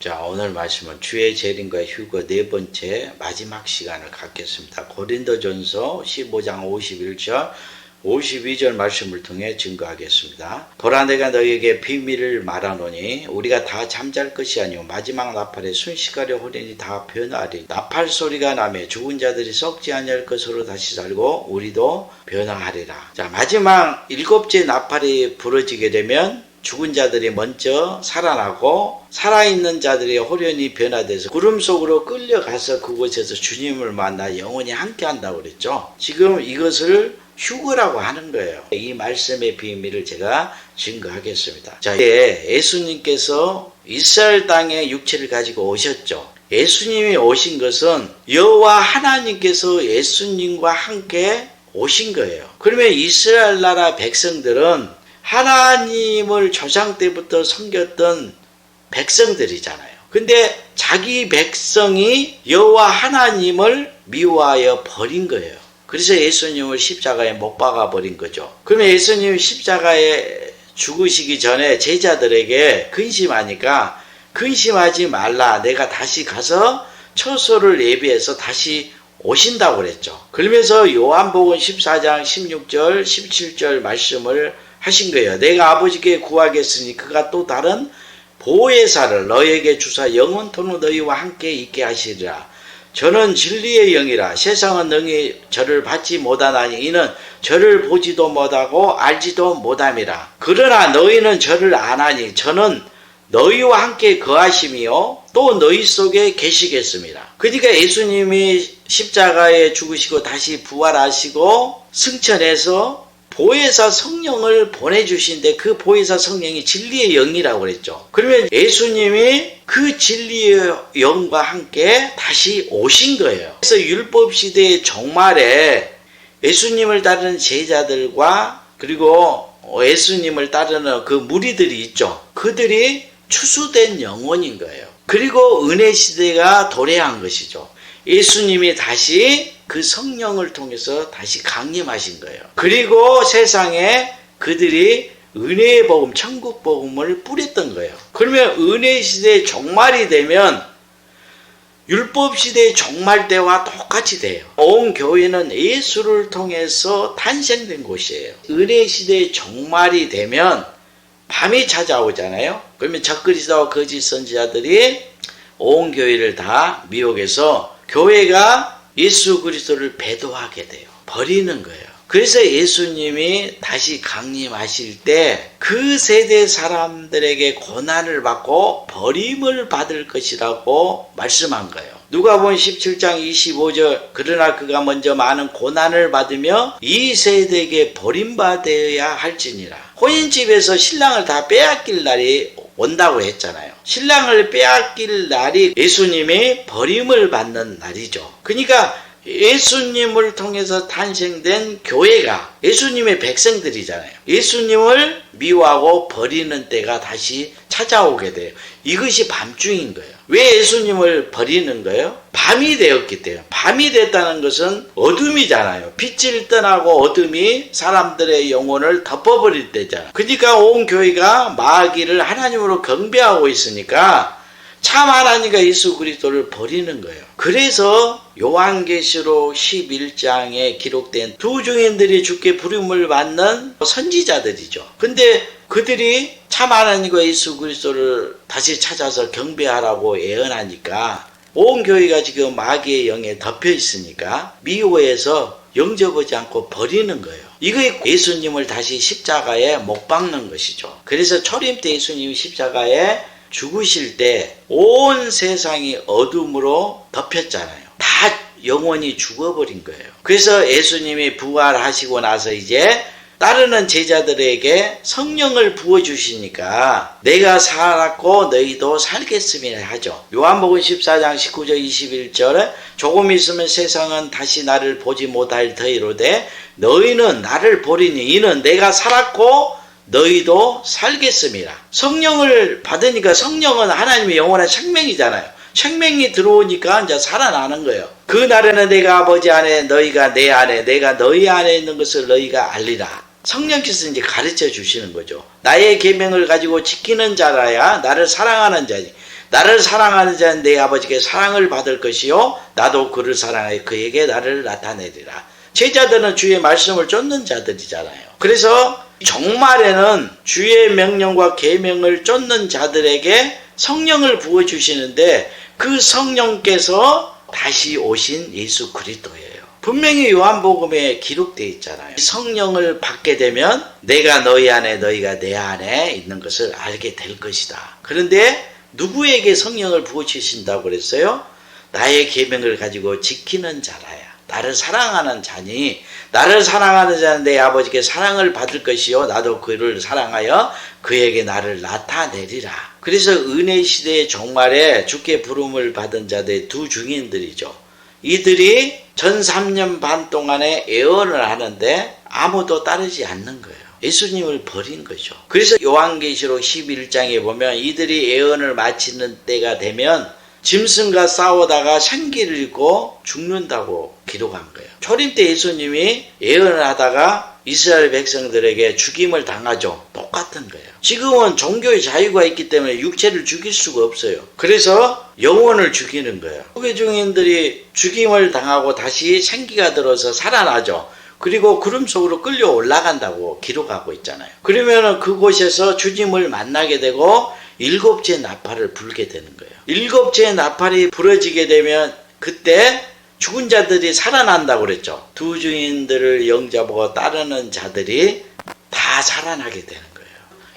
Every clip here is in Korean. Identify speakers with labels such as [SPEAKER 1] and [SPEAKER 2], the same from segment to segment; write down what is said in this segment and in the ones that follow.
[SPEAKER 1] 자, 오늘 말씀은 주의 재림과 휴거 네 번째 마지막 시간을 갖겠습니다. 고린도전서 15장 51절 52절 말씀을 통해 증거하겠습니다. 보라, 내가 너에게 비밀을 말하노니 우리가 다 잠잘 것이 아니오 마지막 나팔에 순식간에 호련히 다 변하리. 나팔 소리가 나며 죽은 자들이 썩지 아니할 것으로 다시 살고 우리도 변화하리라. 자, 마지막 일곱째 나팔이 부러지게 되면 죽은 자들이 먼저 살아나고 살아있는 자들이 호련히 변화돼서 구름 속으로 끌려가서 그곳에서 주님을 만나 영원히 함께한다고 그랬죠. 지금 이것을 휴거라고 하는 거예요. 이 말씀의 비밀을 제가 증거하겠습니다. 자, 예수님께서 이스라엘 땅에 육체를 가지고 오셨죠. 예수님이 오신 것은 여호와 하나님께서 예수님과 함께 오신 거예요. 그러면 이스라엘 나라 백성들은 하나님을 조상 때부터 섬겼던 백성들이잖아요. 근데 자기 백성이 여호와 하나님을 미워하여 버린 거예요. 그래서 예수님을 십자가에 못 박아 버린 거죠. 그러면 예수님이 십자가에 죽으시기 전에 제자들에게 근심하니까 근심하지 말라, 내가 다시 가서 처소를 예비해서 다시 오신다고 그랬죠. 그러면서 요한복음 14장 16절 17절 말씀을 하신 거예요. 내가 아버지께 구하겠으니 그가 또 다른 보혜사를 너에게 주사 영원토록 너희와 함께 있게 하시리라. 저는 진리의 영이라. 세상은 능히 저를 받지 못하나니 이는 저를 보지도 못하고 알지도 못함이라. 그러나 너희는 저를 아나니 저는 너희와 함께 거하심이요 또 너희 속에 계시겠습니다. 그러니까 예수님이 십자가에 죽으시고 다시 부활하시고 승천해서 보혜사 성령을 보내주신데 그 보혜사 성령이 진리의 영이라고 그랬죠. 그러면 예수님이 그 진리의 영과 함께 다시 오신 거예요. 그래서 율법시대의 종말에 예수님을 따르는 제자들과 그리고 예수님을 따르는 그 무리들이 있죠. 그들이 추수된 영혼인 거예요. 그리고 은혜시대가 도래한 것이죠. 예수님이 다시 그 성령을 통해서 다시 강림하신 거예요. 그리고 세상에 그들이 은혜의 복음, 천국 복음을 뿌렸던 거예요. 그러면 은혜 시대의 종말이 되면 율법 시대의 종말 때와 똑같이 돼요. 온 교회는 예수를 통해서 탄생된 곳이에요. 은혜 시대의 종말이 되면 밤이 찾아오잖아요. 그러면 적그리스도와 거짓 선지자들이 온 교회를 다 미혹해서 교회가 예수 그리스도를 배도하게 돼요. 버리는 거예요. 그래서 예수님이 다시 강림하실 때 그 세대 사람들에게 고난을 받고 버림을 받을 것이라고 말씀한 거예요. 누가복음 17장 25절 그러나 그가 먼저 많은 고난을 받으며 이 세대에게 버림받아야 할지니라. 혼인집에서 신랑을 다 빼앗길 날이 온다고 했잖아요. 신랑을 빼앗길 날이 예수님이 버림을 받는 날이죠. 그러니까 예수님을 통해서 탄생된 교회가 예수님의 백성들이잖아요. 예수님을 미워하고 버리는 때가 다시 찾아오게 돼요. 이것이 밤중인 거예요. 왜 예수님을 버리는 거예요? 밤이 되었기 때문에. 밤이 됐다는 것은 어둠이잖아요. 빛을 떠나고 어둠이 사람들의 영혼을 덮어버릴 때잖아요. 그러니까 온 교회가 마귀를 하나님으로 경배하고 있으니까 참 하나님과 예수 그리스도를 버리는 거예요. 그래서 요한계시록 11장에 기록된 두 증인들이 주께 부름을 받는 선지자들이죠. 근데 그들이 참 하나님과 예수 그리스도를 다시 찾아서 경배하라고 예언하니까 온 교회가 지금 마귀의 영에 덮여 있으니까 미워해서 영접하지 않고 버리는 거예요. 이거 예수님을 다시 십자가에 못 박는 것이죠. 그래서 초림 때 예수님이 십자가에 죽으실 때 온 세상이 어둠으로 덮였잖아요. 다 영원히 죽어버린 거예요. 그래서 예수님이 부활하시고 나서 이제 따르는 제자들에게 성령을 부어주시니까 내가 살았고 너희도 살겠음이라 하죠. 요한복음 14장 19절 21절에 조금 있으면 세상은 다시 나를 보지 못할 터이로되 너희는 나를 보리니 이는 내가 살았고 너희도 살겠음이라. 성령을 받으니까 성령은 하나님의 영원한 생명이잖아요. 생명이 들어오니까 이제 살아나는 거예요. 그 날에는 내가 아버지 안에 너희가 내 안에 내가 너희 안에 있는 것을 너희가 알리라. 성령께서 이제 가르쳐 주시는 거죠. 나의 계명을 가지고 지키는 자라야 나를 사랑하는 자니 나를 사랑하는 자는 내 아버지께 사랑을 받을 것이요 나도 그를 사랑하여 그에게 나를 나타내리라. 제자들은 주의 말씀을 쫓는 자들이잖아요. 그래서 종말에는 주의 명령과 계명을 쫓는 자들에게 성령을 부어주시는데 그 성령께서 다시 오신 예수 그리스도예요. 분명히 요한복음에 기록되어 있잖아요. 성령을 받게 되면 내가 너희 안에 너희가 내 안에 있는 것을 알게 될 것이다. 그런데 누구에게 성령을 부어주신다고 그랬어요? 나의 계명을 가지고 지키는 자라야. 나를 사랑하는 자니 나를 사랑하는 자는 내 아버지께 사랑을 받을 것이요 나도 그를 사랑하여 그에게 나를 나타내리라. 그래서 은혜 시대의 종말에 주께 부름을 받은 자들의 두 증인들이죠. 이들이 전 3년 반 동안에 예언을 하는데 아무도 따르지 않는 거예요. 예수님을 버린 거죠. 그래서 요한계시록 11장에 보면 이들이 예언을 마치는 때가 되면 짐승과 싸우다가 생기를 잃고 죽는다고 기록한 거예요. 초림 때 예수님이 예언을 하다가 이스라엘 백성들에게 죽임을 당하죠. 똑같은 거예요. 지금은 종교의 자유가 있기 때문에 육체를 죽일 수가 없어요. 그래서 영혼을 죽이는 거예요. 후계 증인들이 죽임을 당하고 다시 생기가 들어서 살아나죠. 그리고 구름 속으로 끌려 올라간다고 기록하고 있잖아요. 그러면 그곳에서 주님을 만나게 되고 일곱째 나팔을 불게 되는 거예요. 일곱째 나팔이 부러지게 되면 그때 죽은 자들이 살아난다고 그랬죠. 두 증인들을 영접하고 따르는 자들이 다 살아나게 되는 거예요.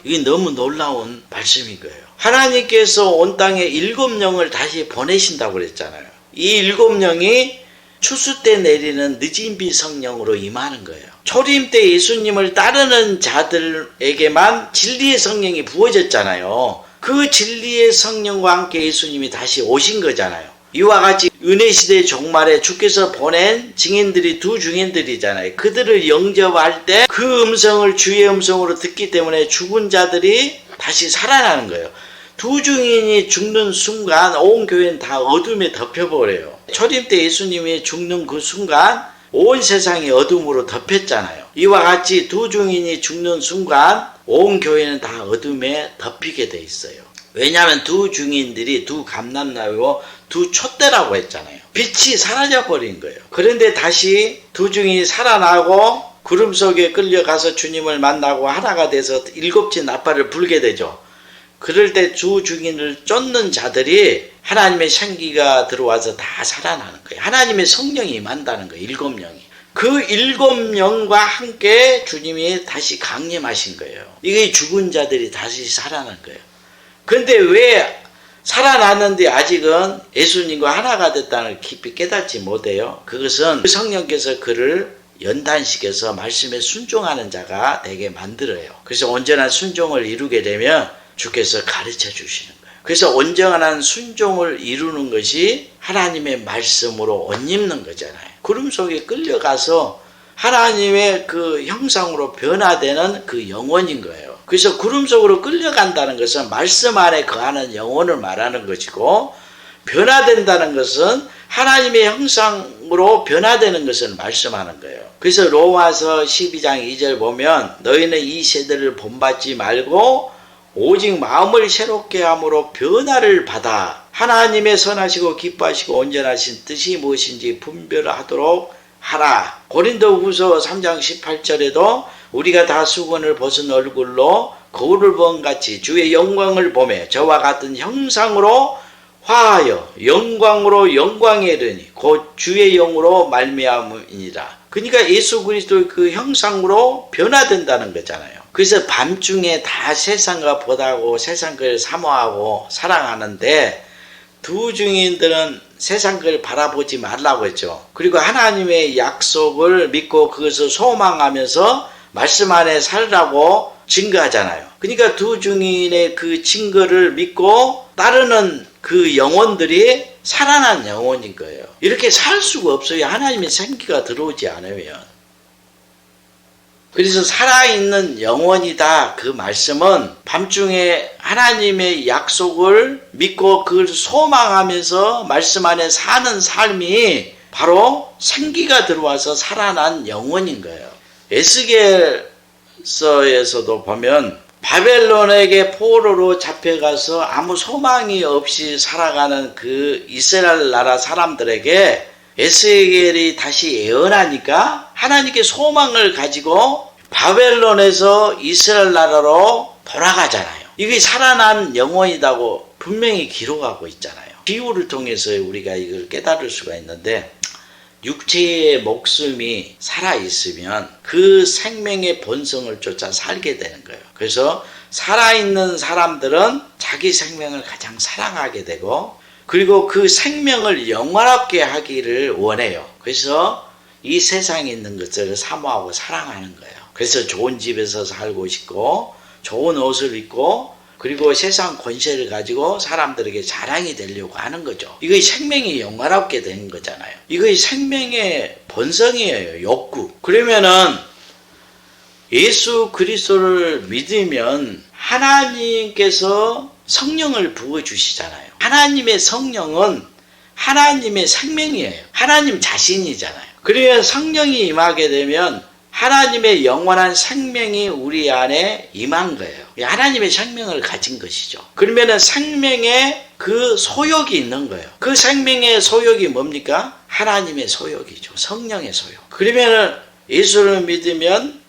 [SPEAKER 1] 이게 너무 놀라운 말씀인 거예요. 하나님께서 온 땅에 7영을 다시 보내신다고 그랬잖아요. 이 7영이 추수 때 내리는 늦은 비 성령으로 임하는 거예요. 초림 때 예수님을 따르는 자들에게만 진리의 성령이 부어졌잖아요. 그 진리의 성령과 함께 예수님이 다시 오신 거잖아요. 이와 같이 은혜 시대 종말에 주께서 보낸 증인들이 두 증인들이잖아요. 그들을 영접할 때 그 음성을 주의 음성으로 듣기 때문에 죽은 자들이 다시 살아나는 거예요. 두 증인이 죽는 순간 온 교회는 다 어둠에 덮여버려요. 초림 때 예수님이 죽는 그 순간 온 세상이 어둠으로 덮였잖아요. 이와 같이 두 증인이 죽는 순간 온 교회는 다 어둠에 덮이게 돼 있어요. 왜냐하면 두 증인들이 두 감람나무고 두 촛대라고 했잖아요. 빛이 사라져 버린 거예요. 그런데 다시 두 증인이 살아나고 구름 속에 끌려가서 주님을 만나고 하나가 돼서 일곱째 나팔을 불게 되죠. 그럴 때 두 증인을 쫓는 자들이 하나님의 생기가 들어와서 다 살아나는 거예요. 하나님의 성령이 임한다는 거예요. 7영이. 그 7영과 함께 주님이 다시 강림하신 거예요. 이게 죽은 자들이 다시 살아난 거예요. 그런데 왜 살아났는데 아직은 예수님과 하나가 됐다는 걸 깊이 깨닫지 못해요. 그것은 성령께서 그를 연단시켜서 말씀에 순종하는 자가 되게 만들어요. 그래서 온전한 순종을 이루게 되면 주께서 가르쳐 주시는 거예요. 그래서 온전한 순종을 이루는 것이 하나님의 말씀으로 옷 입는 거잖아요. 구름 속에 끌려가서 하나님의 그 형상으로 변화되는 그 영혼인 거예요. 그래서 구름 속으로 끌려간다는 것은 말씀 안에 거하는 영혼을 말하는 것이고, 변화된다는 것은 하나님의 형상으로 변화되는 것을 말씀하는 거예요. 그래서 로마서 12장 2절 보면 너희는 이 세대를 본받지 말고 오직 마음을 새롭게 함으로 변화를 받아 하나님의 선하시고 기뻐하시고 온전하신 뜻이 무엇인지 분별하도록 하라. 고린도후서 3장 18절에도 우리가 다 수건을 벗은 얼굴로 거울을 본 같이 주의 영광을 보매 저와 같은 형상으로 화하여 영광으로 영광에 이르니 곧 주의 영으로 말미암음이니라. 그러니까 예수 그리스도의 그 형상으로 변화된다는 거잖아요. 그래서 밤중에 다 세상과 보다고 세상 걸 사모하고 사랑하는데 두 증인들은 세상 걸 바라보지 말라고 했죠. 그리고 하나님의 약속을 믿고 그것을 소망하면서 말씀 안에 살라고 증거하잖아요. 그러니까 두 증인의 그 증거를 믿고 따르는 그 영혼들이 살아난 영혼인 거예요. 이렇게 살 수가 없어요. 하나님의 생기가 들어오지 않으면. 그래서 살아있는 영혼이다. 그 말씀은 밤중에 하나님의 약속을 믿고 그걸 소망하면서 말씀 안에 사는 삶이 바로 생기가 들어와서 살아난 영혼인 거예요. 에스겔서에서도 보면 바벨론에게 포로로 잡혀가서 아무 소망이 없이 살아가는 그 이스라엘 나라 사람들에게 에스겔이 다시 예언하니까 하나님께 소망을 가지고 바벨론에서 이스라엘 나라로 돌아가잖아요. 이게 살아난 영혼이라고 분명히 기록하고 있잖아요. 비유를 통해서 우리가 이걸 깨달을 수가 있는데, 육체의 목숨이 살아있으면 그 생명의 본성을 쫓아 살게 되는 거예요. 그래서 살아있는 사람들은 자기 생명을 가장 사랑하게 되고, 그리고 그 생명을 영원하게 하기를 원해요. 그래서 이 세상에 있는 것들을 사모하고 사랑하는 거예요. 그래서 좋은 집에서 살고 싶고, 좋은 옷을 입고, 그리고 세상 권세를 가지고 사람들에게 자랑이 되려고 하는 거죠. 이거 생명이 영원하게 되는 거잖아요. 이거 생명의 본성이에요. 욕구. 그러면은 예수 그리스도를 믿으면 하나님께서 성령을 부어주시잖아요. 하나님의 성령은 하나님의 생명이에요. 하나님 자신이잖아요. 그러면 성령이 임하게 되면 하나님의 영원한 생명이 우리 안에 임한 거예요. 하나님의 생명을 가진 것이죠. 그러면은 생명에 그 소욕이 있는 거예요. 그 생명의 소욕이 뭡니까? 하나님의 소욕이죠. 성령의 소욕. 그러면은 예수를 믿으면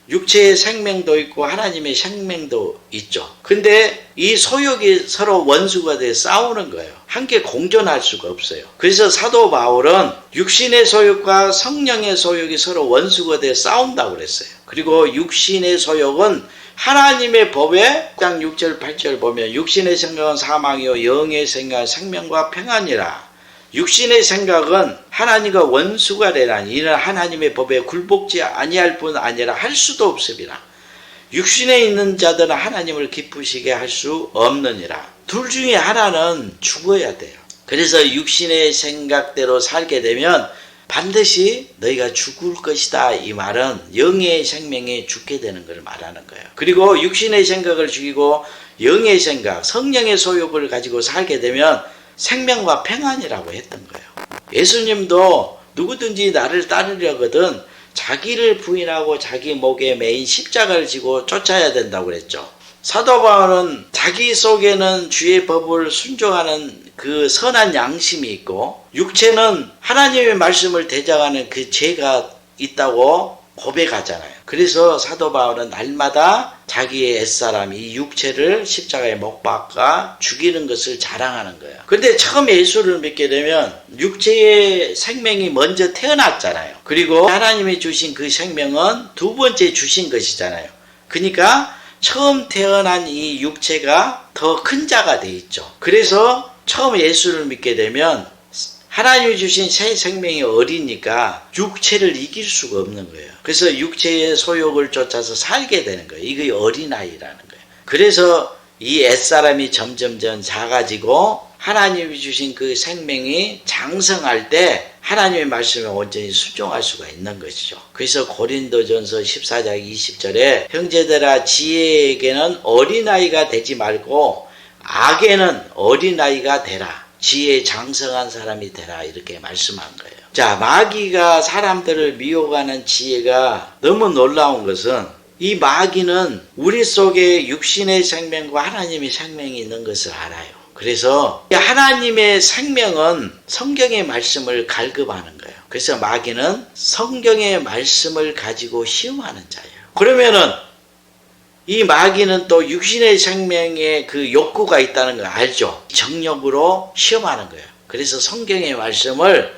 [SPEAKER 1] 육체의 생명도 있고 하나님의 생명도 있죠. 근데 이 소욕이 서로 원수가 돼 싸우는 거예요. 함께 공존할 수가 없어요. 그래서 사도 바울은 육신의 소욕과 성령의 소욕이 서로 원수가 돼 싸운다고 그랬어요. 그리고 육신의 소욕은 하나님의 법에 6절 8절 보면 육신의 생각은 사망이요 영의 생각은 생명과 평안이라. 육신의 생각은 하나님과 원수가 되라니 이는 하나님의 법에 굴복지 아니할 뿐 아니라 할 수도 없음이라. 육신에 있는 자들은 하나님을 기쁘시게 할 수 없느니라. 둘 중에 하나는 죽어야 돼요. 그래서 육신의 생각대로 살게 되면 반드시 너희가 죽을 것이다. 이 말은 영의 생명에 죽게 되는 걸 말하는 거예요. 그리고 육신의 생각을 죽이고 영의 생각, 성령의 소욕을 가지고 살게 되면 생명과 평안이라고 했던 거예요. 예수님도 누구든지 나를 따르려거든 자기를 부인하고 자기 목에 매인 십자가를 지고 쫓아야 된다고 그랬죠. 사도 바울은 자기 속에는 주의 법을 순종하는 그 선한 양심이 있고 육체는 하나님의 말씀을 대적하는 그 죄가 있다고 고백하잖아요. 그래서 사도 바울은 날마다 자기의 옛사람 이 육체를 십자가에 못 박아 죽이는 것을 자랑하는 거예요. 그런데 처음 예수를 믿게 되면 육체의 생명이 먼저 태어났잖아요. 그리고 하나님이 주신 그 생명은 두 번째 주신 것이잖아요. 그러니까 처음 태어난 이 육체가 더 큰 자가 돼 있죠. 그래서 처음 예수를 믿게 되면 하나님이 주신 새 생명이 어리니까 육체를 이길 수가 없는 거예요. 그래서 육체의 소욕을 쫓아서 살게 되는 거예요. 이게 어린아이라는 거예요. 그래서 이 옛사람이 점점점 작아지고 하나님이 주신 그 생명이 장성할 때 하나님의 말씀에 온전히 순종할 수가 있는 것이죠. 그래서 고린도전서 14장 20절에 형제들아 지혜에게는 어린아이가 되지 말고 악에는 어린아이가 되라. 지혜에 장성한 사람이 되라 이렇게 말씀한 거예요. 자, 마귀가 사람들을 미혹하는 지혜가 너무 놀라운 것은 이 마귀는 우리 속에 육신의 생명과 하나님의 생명이 있는 것을 알아요. 그래서 하나님의 생명은 성경의 말씀을 갈급하는 거예요. 그래서 마귀는 성경의 말씀을 가지고 시험하는 자예요. 그러면은 이 마귀는 또 육신의 생명에 그 욕구가 있다는 걸 알죠. 정욕으로 시험하는 거예요. 그래서 성경의 말씀을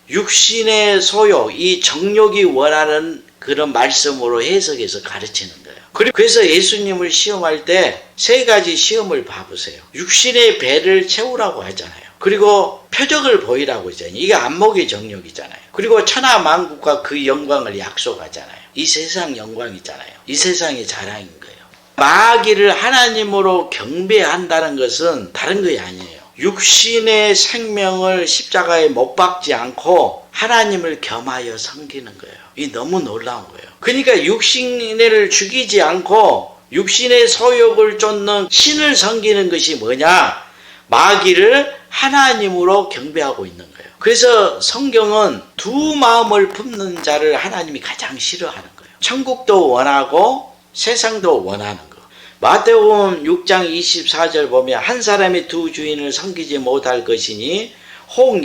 [SPEAKER 1] 육신의 소욕, 이 정욕이 원하는 그런 말씀으로 해석해서 가르치는 거예요. 그래서 예수님을 시험할 때 세 가지 시험을 봐보세요. 육신의 배를 채우라고 하잖아요. 그리고 표적을 보이라고 하잖아요. 이게 안목의 정욕이잖아요. 그리고 천하만국과 그 영광을 약속하잖아요. 이 세상 영광이잖아요. 이 세상의 자랑인 거예요. 마귀를 하나님으로 경배한다는 것은 다른 것이 아니에요. 육신의 생명을 십자가에 못 박지 않고 하나님을 겸하여 섬기는 거예요. 이 너무 놀라운 거예요. 그러니까 육신을 죽이지 않고 육신의 소욕을 쫓는 신을 섬기는 것이 뭐냐? 마귀를 하나님으로 경배하고 있는 거예요. 그래서 성경은 두 마음을 품는 자를 하나님이 가장 싫어하는 거예요. 천국도 원하고 세상도 원하는 거. 마태복음 6장 24절 보면 한 사람이 두 주인을 섬기지 못할 것이니 혹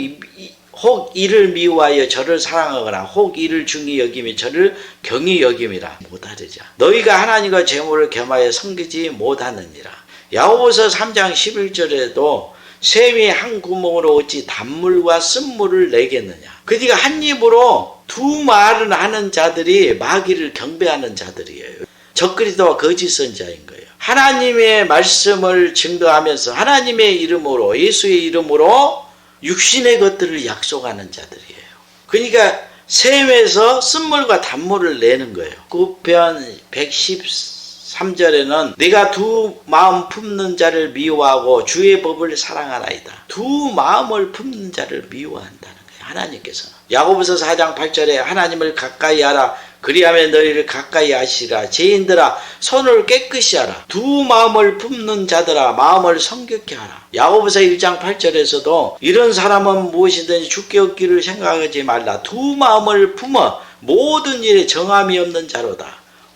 [SPEAKER 1] 이를 미워하여 저를 사랑하거나 혹 이를 중히 여기며 저를 경히 여김이라 못하리라. 너희가 하나님과 재물을 겸하여 섬기지 못하느니라. 야고보서 3장 11절에도 샘이 한 구멍으로 어찌 단물과 쓴물을 내겠느냐. 그러니까 한 입으로 두 말을 하는 자들이 마귀를 경배하는 자들이에요. 적그리스도와 거짓 선자인 거예요. 하나님의 말씀을 증거하면서 하나님의 이름으로, 예수의 이름으로 육신의 것들을 약속하는 자들이에요. 그러니까 샘에서 쓴물과 단물을 내는 거예요. 구편 113절에는 내가 두 마음 품는 자를 미워하고 주의 법을 사랑하나이다. 두 마음을 품는 자를 미워한다는 거예요. 하나님께서는. 야고보서 4장 8절에 하나님을 가까이 하라. 그리하면 너희를 가까이 하시라. 죄인들아 손을 깨끗이 하라. 두 마음을 품는 자들아 마음을 성결케 하라. 야고보서 1장 8절에서도 이런 사람은 무엇이든지 죽게 얻기를 생각하지 말라. 두 마음을 품어 모든 일에 정함이 없는 자로다.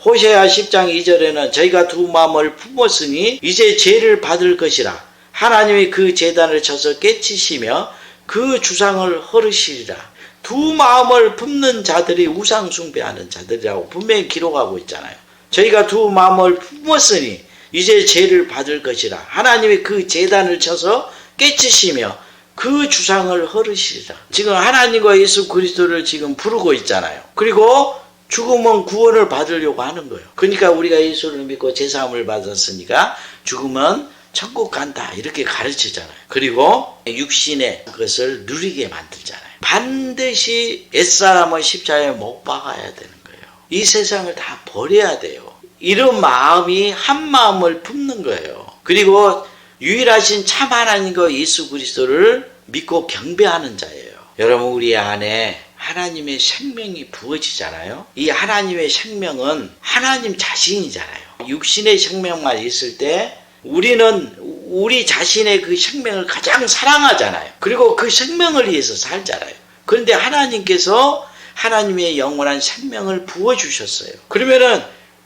[SPEAKER 1] 호세아 10장 2절에는 저희가 두 마음을 품었으니 이제 죄를 받을 것이라. 하나님이 그 제단을 쳐서 깨치시며 그 주상을 헐으시리라. 두 마음을 품는 자들이 우상 숭배하는 자들이라고 분명히 기록하고 있잖아요. 저희가 두 마음을 품었으니 이제 죄를 받을 것이라. 하나님이 그 제단을 쳐서 깨치시며 그 주상을 헐으시리라. 지금 하나님과 예수 그리스도를 지금 부르고 있잖아요. 그리고 죽으면 구원을 받으려고 하는 거예요. 그러니까 우리가 예수를 믿고 제사함을 받았으니까 죽으면 천국 간다 이렇게 가르치잖아요. 그리고 육신의 것을 누리게 만들잖아요. 반드시 옛사람은 십자가에 못 박아야 되는 거예요. 이 세상을 다 버려야 돼요. 이런 마음이 한 마음을 품는 거예요. 그리고 유일하신 참 하나님과 예수 그리스도를 믿고 경배하는 자예요. 여러분 우리 안에 하나님의 생명이 부어지잖아요. 이 하나님의 생명은 하나님 자신이잖아요. 육신의 생명만 있을 때 우리는 우리 자신의 그 생명을 가장 사랑하잖아요. 그리고 그 생명을 위해서 살잖아요. 그런데 하나님께서 하나님의 영원한 생명을 부어주셨어요. 그러면은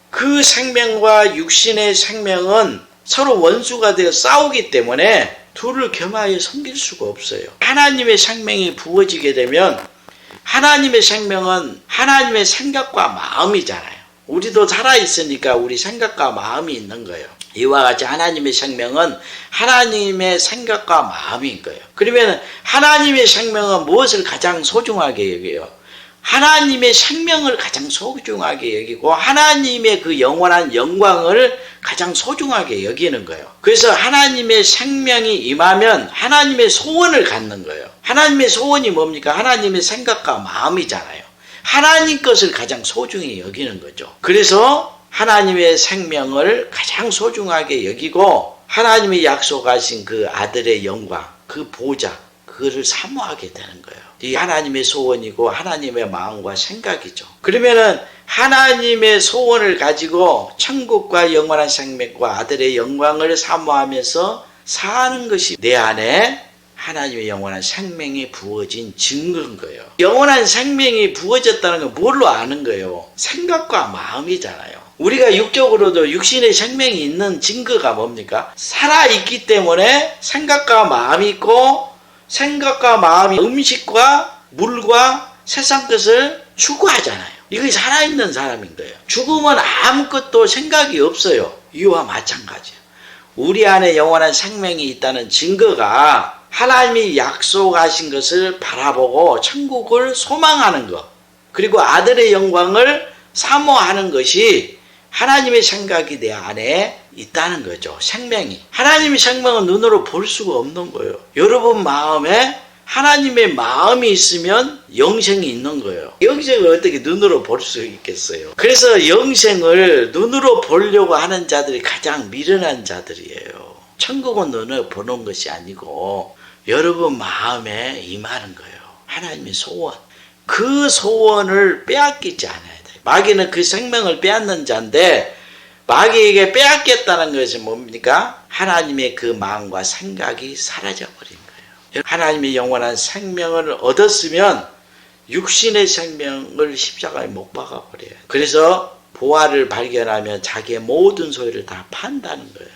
[SPEAKER 1] 그 생명과 육신의 생명은 서로 원수가 되어 싸우기 때문에 둘을 겸하여 섬길 수가 없어요. 하나님의 생명이 부어지게 되면 하나님의 생명은 하나님의 생각과 마음이잖아요. 우리도 살아있으니까 우리 생각과 마음이 있는 거예요. 이와 같이 하나님의 생명은 하나님의 생각과 마음인 거예요. 그러면 하나님의 생명은 무엇을 가장 소중하게 여겨요? 하나님의 생명을 가장 소중하게 여기고 하나님의 그 영원한 영광을 가장 소중하게 여기는 거예요. 그래서 하나님의 생명이 임하면 하나님의 소원을 갖는 거예요. 하나님의 소원이 뭡니까? 하나님의 생각과 마음이잖아요. 하나님 것을 가장 소중히 여기는 거죠. 그래서 하나님의 생명을 가장 소중하게 여기고 하나님이 약속하신 그 아들의 영광, 그 보좌, 그거를 사모하게 되는 거예요. 이 하나님의 소원이고 하나님의 마음과 생각이죠. 그러면은 하나님의 소원을 가지고 천국과 영원한 생명과 아들의 영광을 사모하면서 사는 것이 내 안에 하나님의 영원한 생명이 부어진 증거인 거예요. 영원한 생명이 부어졌다는 건 뭘로 아는 거예요? 생각과 마음이잖아요. 우리가 육적으로도 육신의 생명이 있는 증거가 뭡니까? 살아있기 때문에 생각과 마음이 있고 생각과 마음이 음식과 물과 세상 것을 추구하잖아요. 이게 살아있는 사람인 거예요. 죽으면 아무것도 생각이 없어요. 이와 마찬가지예요. 우리 안에 영원한 생명이 있다는 증거가 하나님이 약속하신 것을 바라보고 천국을 소망하는 것, 그리고 아들의 영광을 사모하는 것이 하나님의 생각이 내 안에 있다는 거죠. 생명이. 하나님의 생명은 눈으로 볼 수가 없는 거예요. 여러분 마음에 하나님의 마음이 있으면 영생이 있는 거예요. 영생을 어떻게 눈으로 볼 수 있겠어요? 그래서 영생을 눈으로 보려고 하는 자들이 가장 미련한 자들이에요. 천국은 눈으로 보는 것이 아니고 여러분 마음에 임하는 거예요. 하나님의 소원. 그 소원을 빼앗기지 않아야 돼요. 마귀는 그 생명을 빼앗는 자인데 마귀에게 빼앗겼다는 것이 뭡니까? 하나님의 그 마음과 생각이 사라져버린 거예요. 하나님의 영원한 생명을 얻었으면 육신의 생명을 십자가에 못 박아버려요. 그래서 보화를 발견하면 자기의 모든 소유를 다 판다는 거예요.